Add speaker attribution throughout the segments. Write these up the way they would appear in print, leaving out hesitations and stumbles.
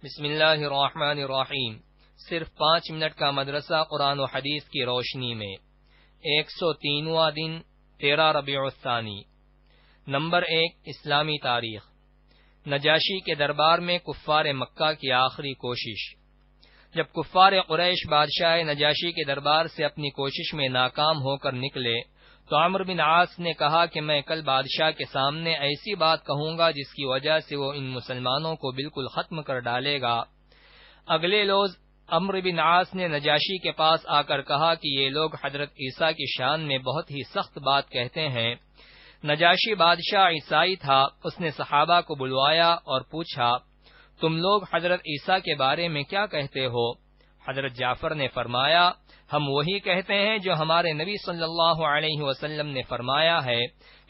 Speaker 1: بسم اللہ الرحمن الرحیم۔ صرف 5 منٹ کا مدرسہ قرآن و حدیث کی روشنی میں 103واں دن 13 ربیع الثانی۔ نمبر 1، اسلامی تاریخ۔ نجاشی کے دربار میں کفار مکہ کی آخری کوشش۔ جب کفار قریش بادشاہ نجاشی کے دربار سے اپنی کوشش میں ناکام ہو کر نکلے تو عمرو بن عاص نے کہا کہ میں کل بادشاہ کے سامنے ایسی بات کہوں گا جس کی وجہ سے وہ ان مسلمانوں کو بالکل ختم کر ڈالے گا۔ اگلے روز عمرو بن عاص نے نجاشی کے پاس آ کر کہا کہ یہ لوگ حضرت عیسیٰ کی شان میں بہت ہی سخت بات کہتے ہیں۔ نجاشی بادشاہ عیسائی تھا، اس نے صحابہ کو بلوایا اور پوچھا، تم لوگ حضرت عیسیٰ کے بارے میں کیا کہتے ہو؟ حضرت جعفر نے فرمایا، ہم وہی کہتے ہیں جو ہمارے نبی صلی اللہ علیہ وسلم نے فرمایا ہے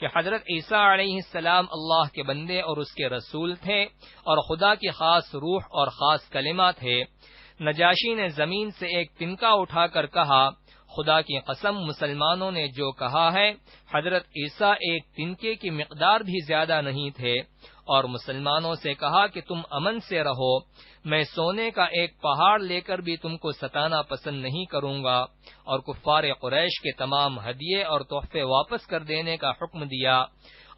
Speaker 1: کہ حضرت عیسیٰ علیہ السلام اللہ کے بندے اور اس کے رسول تھے اور خدا کی خاص روح اور خاص کلمہ تھے۔ نجاشی نے زمین سے ایک تنکا اٹھا کر کہا، خدا کی قسم مسلمانوں نے جو کہا ہے حضرت عیسیٰ ایک تنکے کی مقدار بھی زیادہ نہیں تھے، اور مسلمانوں سے کہا کہ تم امن سے رہو، میں سونے کا ایک پہاڑ لے کر بھی تم کو ستانا پسند نہیں کروں گا، اور کفار قریش کے تمام ہدیے اور تحفے واپس کر دینے کا حکم دیا،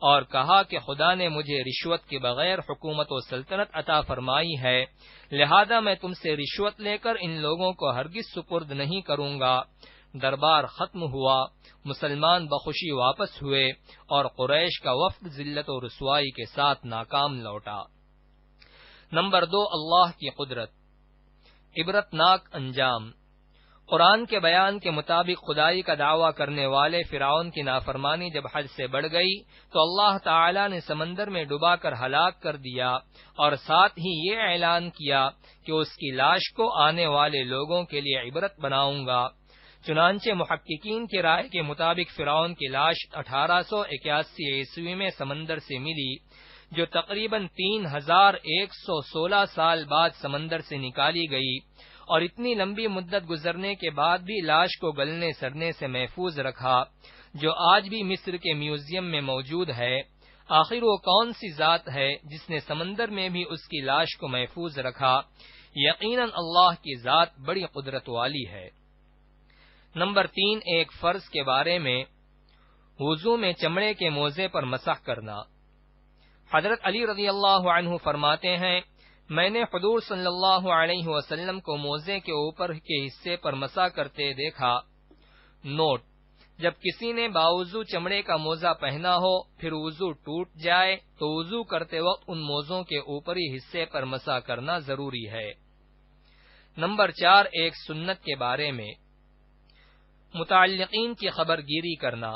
Speaker 1: اور کہا کہ خدا نے مجھے رشوت کے بغیر حکومت و سلطنت عطا فرمائی ہے، لہذا میں تم سے رشوت لے کر ان لوگوں کو ہرگز سپرد نہیں کروں گا۔ دربار ختم ہوا، مسلمان بخوشی واپس ہوئے اور قریش کا وفد ذلت و رسوائی کے ساتھ ناکام لوٹا۔ نمبر 2، اللہ کی قدرت۔ عبرتناک انجام۔ قرآن کے بیان کے مطابق خدائی کا دعویٰ کرنے والے فرعون کی نافرمانی جب حد سے بڑھ گئی تو اللہ تعالی نے سمندر میں ڈبا کر ہلاک کر دیا، اور ساتھ ہی یہ اعلان کیا کہ اس کی لاش کو آنے والے لوگوں کے لیے عبرت بناؤں گا۔ چنانچہ محققین کی رائے کے مطابق فرعون کی لاش 1881 عیسوی میں سمندر سے ملی، جو تقریباً 3116 سال بعد سمندر سے نکالی گئی، اور اتنی لمبی مدت گزرنے کے بعد بھی لاش کو گلنے سڑنے سے محفوظ رکھا، جو آج بھی مصر کے میوزیم میں موجود ہے۔ آخر وہ کون سی ذات ہے جس نے سمندر میں بھی اس کی لاش کو محفوظ رکھا؟ یقیناً اللہ کی ذات بڑی قدرت والی ہے۔ نمبر 3، ایک فرض کے بارے میں، وضو میں چمڑے کے موزے پر مسح کرنا۔ حضرت علی رضی اللہ عنہ فرماتے ہیں، میں نے حضور صلی اللہ علیہ وسلم کو موزے کے اوپر کے حصے پر مسح کرتے دیکھا۔ نوٹ: جب کسی نے باوضو چمڑے کا موزہ پہنا ہو پھر وضو ٹوٹ جائے تو وضو کرتے وقت ان موزوں کے اوپری حصے پر مسح کرنا ضروری ہے۔ نمبر 4، ایک سنت کے بارے میں، متعلقین کی خبر گیری کرنا۔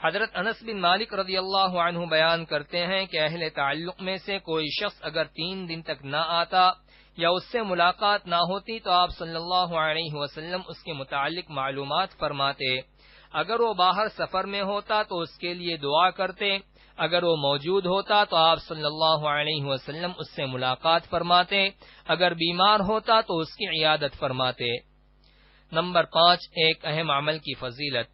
Speaker 1: حضرت انس بن مالک رضی اللہ عنہ بیان کرتے ہیں کہ اہل تعلق میں سے کوئی شخص اگر 3 دن تک نہ آتا یا اس سے ملاقات نہ ہوتی تو آپ صلی اللہ علیہ وسلم اس کے متعلق معلومات فرماتے۔ اگر وہ باہر سفر میں ہوتا تو اس کے لیے دعا کرتے، اگر وہ موجود ہوتا تو آپ صلی اللہ علیہ وسلم اس سے ملاقات فرماتے، اگر بیمار ہوتا تو اس کی عیادت فرماتے۔ نمبر 5، ایک اہم عمل کی فضیلت،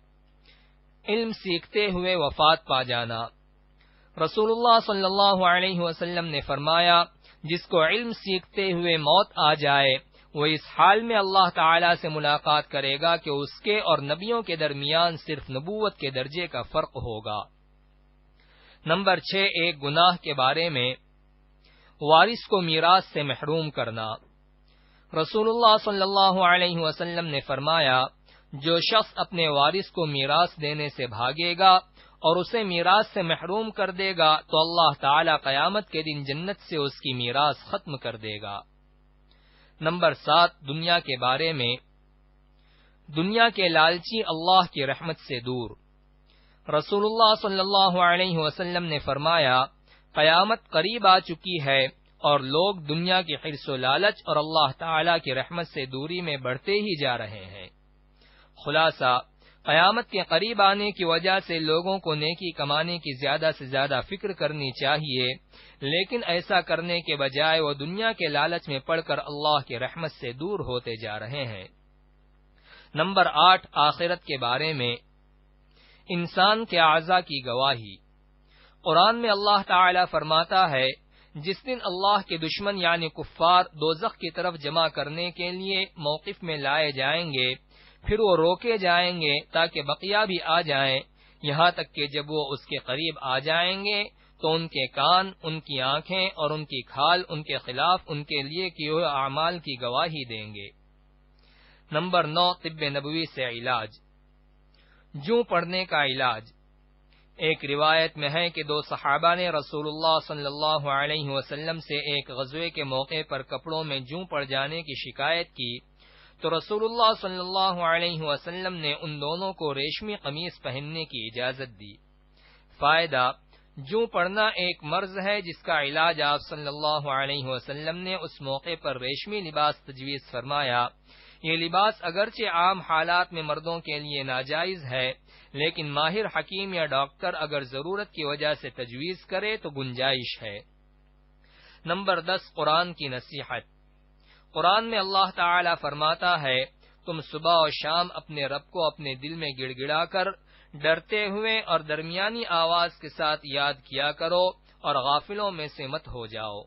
Speaker 1: علم سیکھتے ہوئے وفات پا جانا۔ رسول اللہ صلی اللہ علیہ وسلم نے فرمایا، جس کو علم سیکھتے ہوئے موت آ جائے وہ اس حال میں اللہ تعالی سے ملاقات کرے گا کہ اس کے اور نبیوں کے درمیان صرف نبوت کے درجے کا فرق ہوگا۔ نمبر 6، ایک گناہ کے بارے میں، وارث کو میراث سے محروم کرنا۔ رسول اللہ صلی اللہ علیہ وسلم نے فرمایا، جو شخص اپنے وارث کو میراث دینے سے بھاگے گا اور اسے میراث سے محروم کر دے گا تو اللہ تعالی قیامت کے دن جنت سے اس کی میراث ختم کر دے گا۔ نمبر 7، دنیا کے بارے میں، دنیا کے لالچی اللہ کی رحمت سے دور۔ رسول اللہ صلی اللہ علیہ وسلم نے فرمایا، قیامت قریب آ چکی ہے اور لوگ دنیا کی حرص و لالچ اور اللہ تعالی کی رحمت سے دوری میں بڑھتے ہی جا رہے ہیں۔ خلاصہ، قیامت کے قریب آنے کی وجہ سے لوگوں کو نیکی کمانے کی زیادہ سے زیادہ فکر کرنی چاہیے، لیکن ایسا کرنے کے بجائے وہ دنیا کے لالچ میں پڑ کر اللہ کی رحمت سے دور ہوتے جا رہے ہیں۔ نمبر 8، آخرت کے بارے میں، انسان کے اعضاء کی گواہی۔ قرآن میں اللہ تعالی فرماتا ہے، جس دن اللہ کے دشمن یعنی کفار دوزخ کی طرف جمع کرنے کے لیے موقف میں لائے جائیں گے، پھر وہ روکے جائیں گے تاکہ بقیہ بھی آ جائیں، یہاں تک کہ جب وہ اس کے قریب آ جائیں گے تو ان کے کان، ان کی آنکھیں اور ان کی کھال ان کے خلاف ان کے لیے کیے ہوئے اعمال کی گواہی دیں گے۔ نمبر 9، طب نبوی سے علاج۔ جوں پڑنے کا علاج۔ ایک روایت میں ہے کہ 2 صحابہ نے رسول اللہ صلی اللہ علیہ وسلم سے ایک غزوے کے موقع پر کپڑوں میں جوں پڑ جانے کی شکایت کی تو رسول اللہ صلی اللہ علیہ وسلم نے ان دونوں کو ریشمی قمیص پہننے کی اجازت دی۔ فائدہ: جوں پڑنا ایک مرض ہے جس کا علاج آپ صلی اللہ علیہ وسلم نے اس موقع پر ریشمی لباس تجویز فرمایا۔ یہ لباس اگرچہ عام حالات میں مردوں کے لیے ناجائز ہے، لیکن ماہر حکیم یا ڈاکٹر اگر ضرورت کی وجہ سے تجویز کرے تو گنجائش ہے۔ نمبر 10، قرآن کی نصیحت۔ قرآن میں اللہ تعالی فرماتا ہے، تم صبح اور شام اپنے رب کو اپنے دل میں گڑ گڑا کر ڈرتے ہوئے اور درمیانی آواز کے ساتھ یاد کیا کرو اور غافلوں میں سے مت ہو جاؤ۔